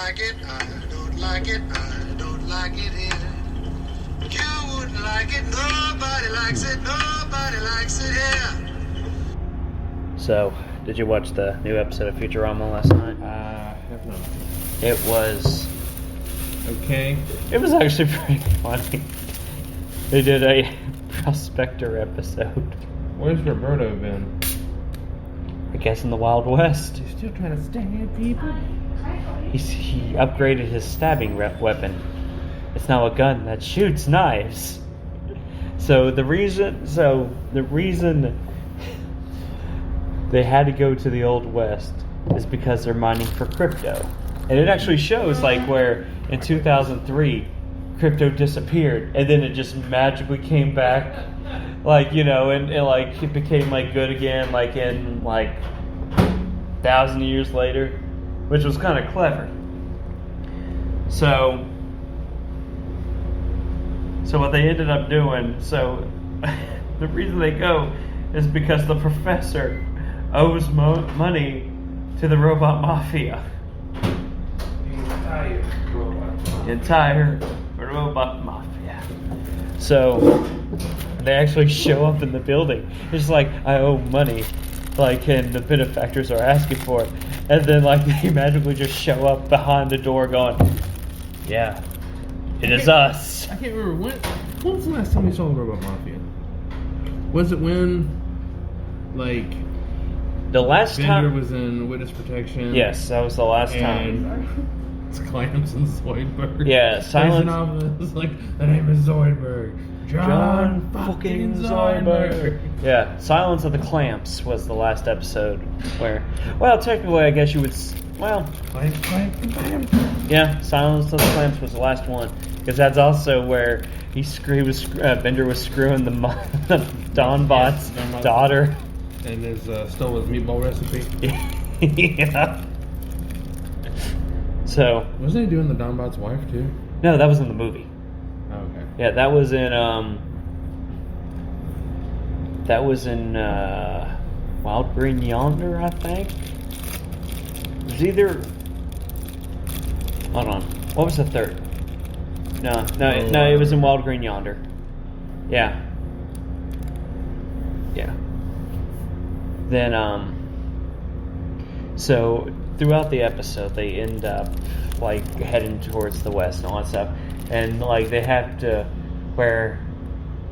like it, I don't like it, I don't like it here. You wouldn't like it, nobody likes it here. So, did you watch the new episode of Futurama last night? Have not. It was Okay. actually pretty funny. They did a Prospector episode. Where's Roberto been? I guess in the Wild West. He's still trying to stab people? He upgraded his stabbing weapon. It's now a gun that shoots knives. So the reason they had to go to the Old West is because they're mining for crypto. And it actually shows like where in 2003 crypto disappeared and then it just magically came back, like, you know, and like it became like good again, like in like 1,000 years later, which was kind of clever. So what they ended up doing, the reason they go is because the professor owes money to the robot mafia. Entire robot mafia. So they actually show up in the building. It's like, I owe money, like, and the benefactors are asking for it, and then like they magically just show up behind the door, going, "Yeah, it is us." I can't remember when was the last time we saw the Robot Mafia? Was it when, like, The last Bender time was in witness protection? Yes, that was the last time. And it's Clamps and Zoidberg. Yeah, Silence. It's like, the name is Zoidberg. John fucking Zoidberg. Yeah, Silence of the Clamps was the last episode where, well, technically, I guess you would. Clamp, clamp, clamp. Yeah, Silence of the Clamps was the last one, because that's also where Bender was screwing the Donbot's Donbot's daughter. And stole his meatball recipe. Yeah. So. Wasn't he doing the Donbot's wife too? No, that was in the movie. Oh, okay. Yeah, that was in Wild Green Yonder, I think. It was either. Hold on. What was the third? No, it was in Wild Green Yonder. Yeah. Yeah. Then, so throughout the episode, they end up like heading towards the west and all that stuff, and like they have to, where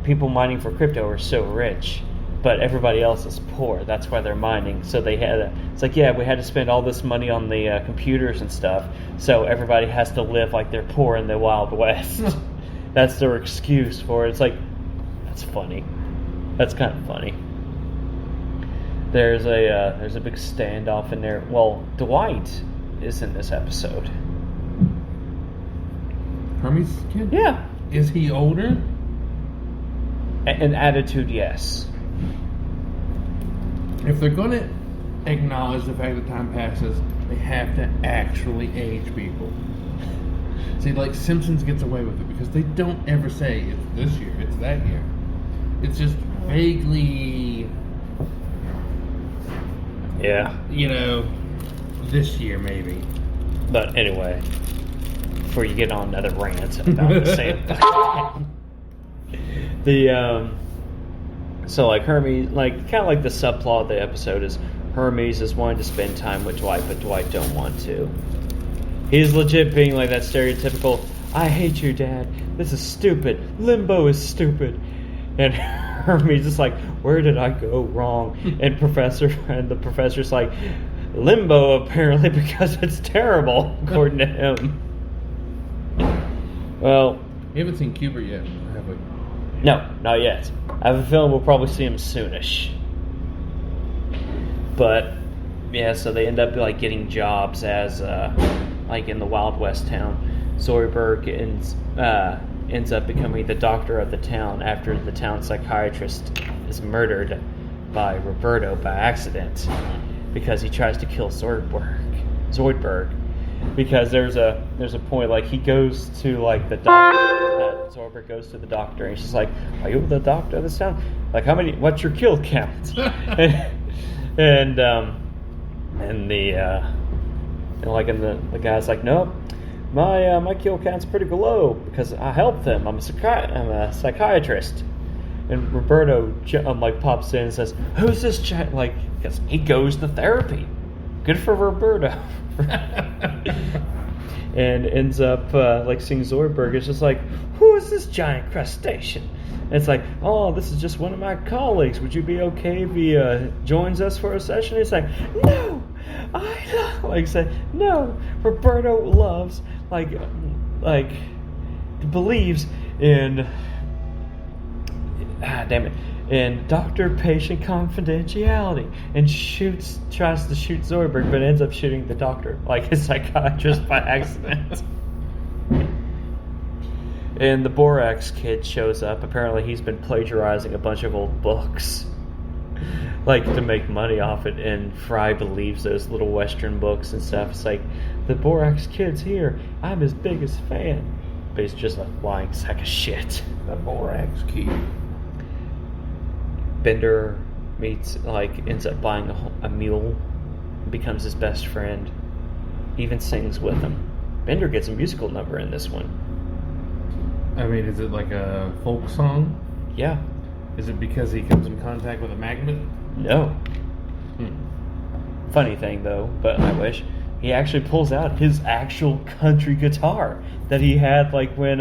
people mining for crypto are so rich, but everybody else is poor. That's why they're mining. So they had it's like, yeah, we had to spend all this money on the computers and stuff, so everybody has to live like they're poor in the Wild West. That's their excuse for it. It's like, that's funny. That's kind of funny. There's a big standoff in there. Well, Dwight is in this episode. Hermes' kid? Yeah. Is he older? An attitude, yes. If they're going to acknowledge the fact that time passes, they have to actually age people. See, like Simpsons gets away with it because they don't ever say it's this year, it's that year. It's just vaguely, Yeah. you know, this year maybe. But anyway, before you get on another rant about the same thing. So like Hermes, like kind of like the subplot of the episode is Hermes is wanting to spend time with Dwight, but Dwight don't want to. He's legit being like that stereotypical, I hate you, Dad. This is stupid. Limbo is stupid. And Hermes is like, where did I go wrong? And the professor's like, Limbo apparently because it's terrible, according to him. Well, We haven't seen Cuber yet, have we? no, not yet. I have a feeling we'll probably see him soonish. But yeah, so they end up like getting jobs as like in the Wild West town. Zoidberg ends up becoming the doctor of the town after the town psychiatrist is murdered by Roberto by accident because he tries to kill Zoidberg. Because there's a point like he goes to like the doctor. Zoidberg goes to the doctor and she's like, "Are you the doctor of this town? Like, what's your kill count?" and the And like, and the guy's like, nope, my kill count's pretty low because I helped them. I'm a psychiatrist. And Roberto like pops in and says, "Who's this child?" Like, because he goes to therapy. Good for Roberto. And ends up like seeing Zoidberg. It's just like, who is this giant crustacean? And it's like, oh, this is just one of my colleagues. Would you be okay if he joins us for a session? It's like, no, no. Roberto loves believes in in doctor-patient confidentiality, and tries to shoot Zoidberg, but ends up shooting the doctor, like his psychiatrist, by accident. And the Borax kid shows up. Apparently he's been plagiarizing a bunch of old books, like, to make money off it, and Fry believes those little Western books and stuff. It's like, the Borax kid's here, I'm his biggest fan. But he's just a lying sack of shit. The Borax kid. Bender ends up buying a mule, becomes his best friend, even sings with him. Bender gets a musical number in this one. I mean, is it like a folk song? Yeah. Is it because he comes in contact with a magnet? No. Funny thing, though, but I wish, he actually pulls out his actual country guitar that he had, like, when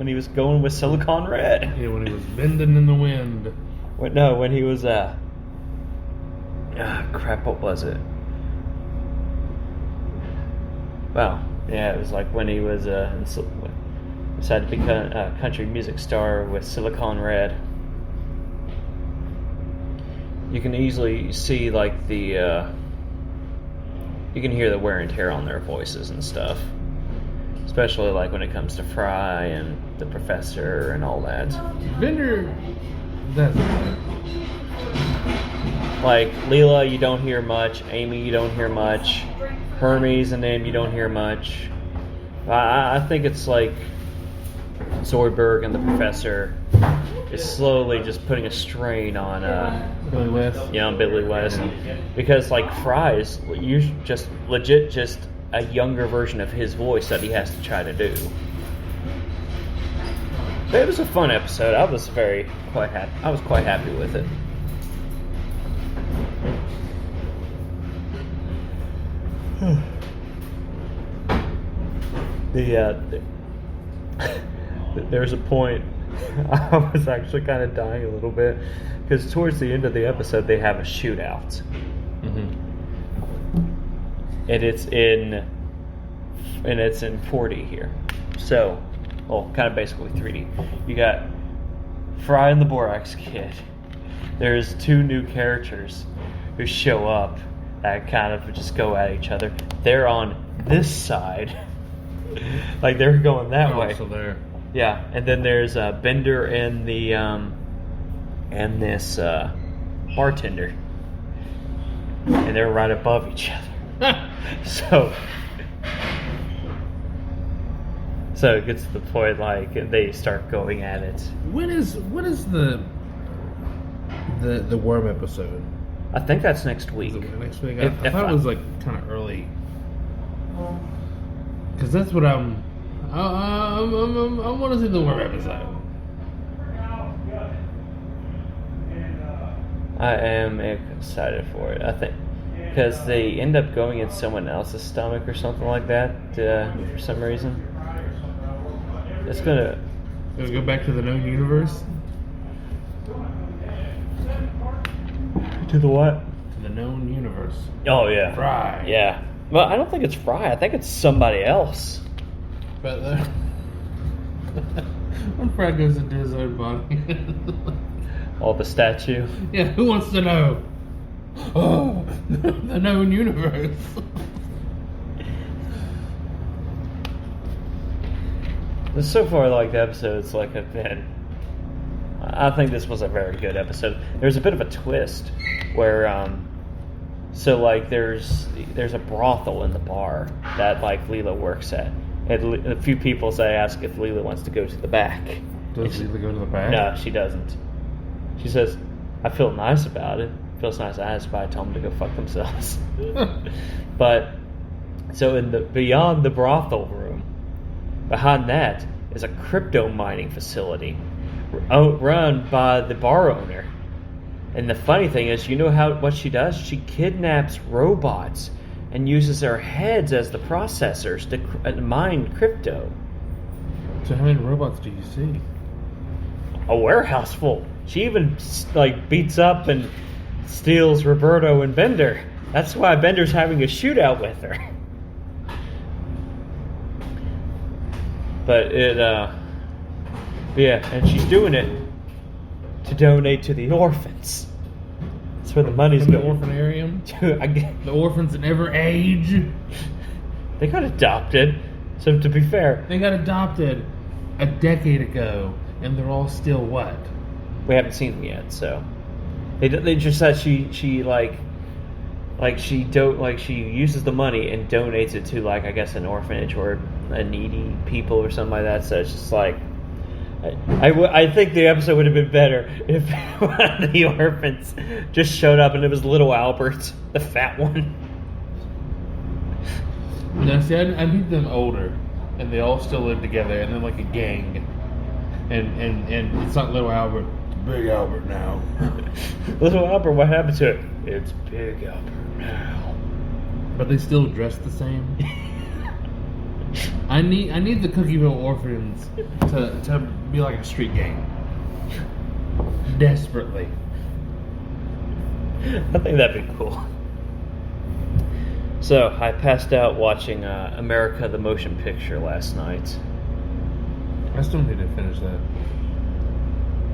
he was going with Silicon Red. Yeah, when he was bending in the wind. When he was, what was it? Well, yeah, it was like when he was, decided to become a country music star with Silicon Red. You can easily see, like, you can hear the wear and tear on their voices and stuff. Especially, like, when it comes to Fry and the Professor and all that. Bender doesn't. Like, Leela, you don't hear much. Amy, you don't hear much. Hermes and them, you don't hear much. I think it's like Zoidberg and the Professor is slowly just putting a strain on Billy West. Yeah, on Billy West. Because, like, Fry's just legit just a younger version of his voice that he has to try to do. But it was a fun episode. I was quite happy with it. There's a point I was actually kind of dying a little bit because towards the end of the episode they have a shootout, and it's in 4D here, so kind of basically 3D. You got Fry and the Borax Kid. There's two new characters who show up that kind of just go at each other. They're on this side. Like, they're going that way. So they're... Yeah, and then there's Bender and this bartender. And they're right above each other. So it gets to the point, like, they start going at it. What is the worm episode? I think that's next week. Is it next week? I thought it was like kind of early. Because that's what I want to see the worm episode. I am excited for it. I think because they end up going in someone else's stomach or something like that for some reason. It's gonna go back to the known universe. To the what? To the known universe. Oh yeah. Fry. Yeah. Well, I don't think it's Fry. I think it's somebody else. But when Fry goes into his own body. Oh, the statue. Yeah. Who wants to know? Oh, the known universe. So far, like, the episodes, like, have been. I think this was a very good episode. There's a bit of a twist where, so, like, there's a brothel in the bar that, like, Leela works at. And a few people ask if Leela wants to go to the back. Does Leela go to the back? No, she doesn't. She says, I feel nice about it. Feels nice to ask, but I tell them to go fuck themselves. But So beyond the brothel room, behind that is a crypto mining facility run by the bar owner. And the funny thing is, what she does? She kidnaps robots and uses their heads as the processors to mine crypto. So how many robots do you see? A warehouse full. She even beats up and steals Roberto and Bender. That's why Bender's having a shootout with her. But and she's doing it to donate to the orphans. That's where the money's From the going. orphanarium? The The orphans in every age? They got adopted. So to be fair, They got adopted a decade ago, and they're all still what? we haven't seen them yet. So they just said she uses the money and donates it to I guess an orphanage or a needy people or something like that. So it's just I think the episode would have been better if one of the orphans just showed up and it was little Albert, the fat one. Now, see, I need them older, and they all still live together, and they're like a gang. And it's not little Albert, it's Big Albert now. Little Albert, what happened to it? It's Big Albert now. But they still dress the same. I need the Cookieville orphans to be like a street gang. Desperately. I think that'd be cool. So, I passed out watching America the Motion Picture last night. I still need to finish that.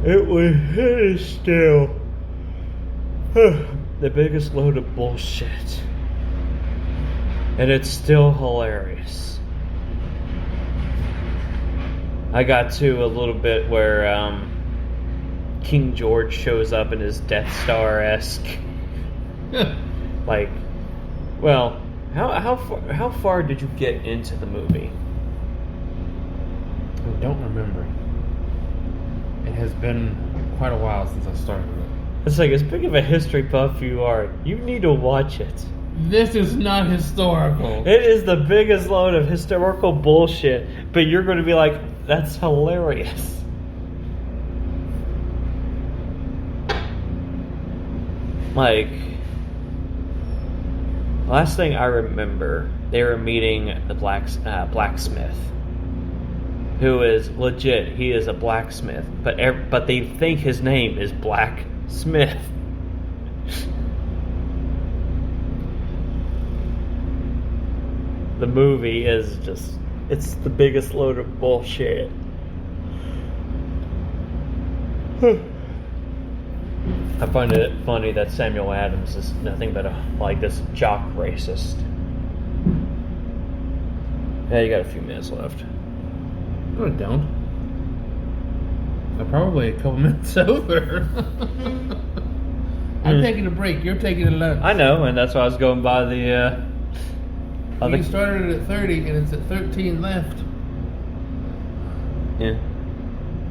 It is still the biggest load of bullshit. And it's still hilarious. I got to a little bit where King George shows up in his Death Star-esque. Well, how far did you get into the movie? I don't remember. It has been quite a while since I started it. It's as big of a history buff you are, you need to watch it. This is not historical. It is the biggest load of historical bullshit, but you're going to be like, that's hilarious. Last thing I remember, they were meeting the blacksmith, who is legit. He is a blacksmith, but they think his name is Blacksmith. The movie is it's the biggest load of bullshit. I find it funny that Samuel Adams is nothing but this jock racist. Yeah, you got a few minutes left. No, I don't. I'm probably a couple minutes over. I'm taking a break. You're taking a lunch. I know, and that's why I was going by the. You started it at 30, and it's at 13 left. Yeah.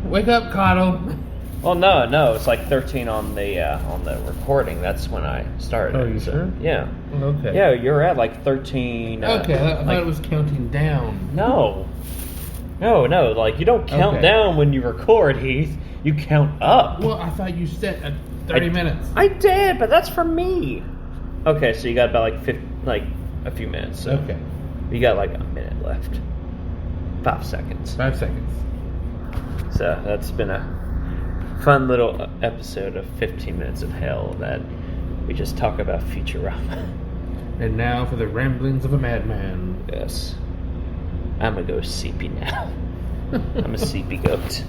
Wake up, Cotto. Well, no, it's 13 on the recording. That's when I started. Oh, you sure? Yeah. Okay. Yeah, you're at 13. Okay, I thought it was counting down. No, you don't count down when you record, Heath. You count up. Well, I thought you said 30 minutes. I did, but that's for me. Okay, so you got about a few minutes. So Okay. You got a minute left. 5 seconds. 5 seconds. So that's been a fun little episode of 15 Minutes of Hell that we just talk about Futurama. And now for the ramblings of a madman. Yes. I'm gonna go sleepy now. I'm a sleepy goat.